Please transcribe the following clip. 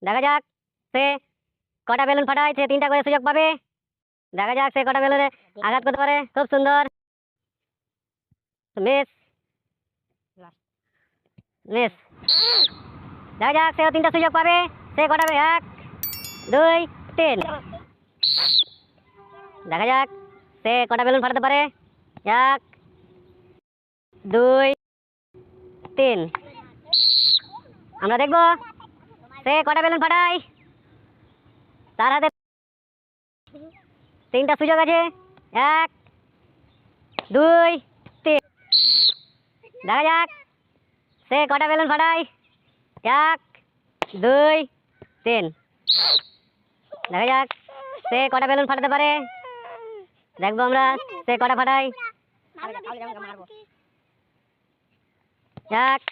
দেখা যাক সে কটা বেলুন ফাটায়, সে 3টা করে সুযোগ পাবে। দেখা যাক সে কটা বেলুনে আঘাত করতে পারে। খুব সুন্দর, মিস মিস। দেখা যাক সেও 3টা সুযোগ পাবে, সে কটা 1 2 3। দেখা যাক সে কটা বেলুন ফাটাতে পারে। 1 2 3। আমরা দেখব সে কটা বেলুন ফাটায়। তার হাতে 3টা সুযোগ আছে। 1 2 3। দেখা যাক সে কটা বেলুন ফাটায়। 1 2 3। দেখা যাক সে কটা বেলুন ফাটাতে পারে। দেখবো আমরা সে কটা ফাটায়। 1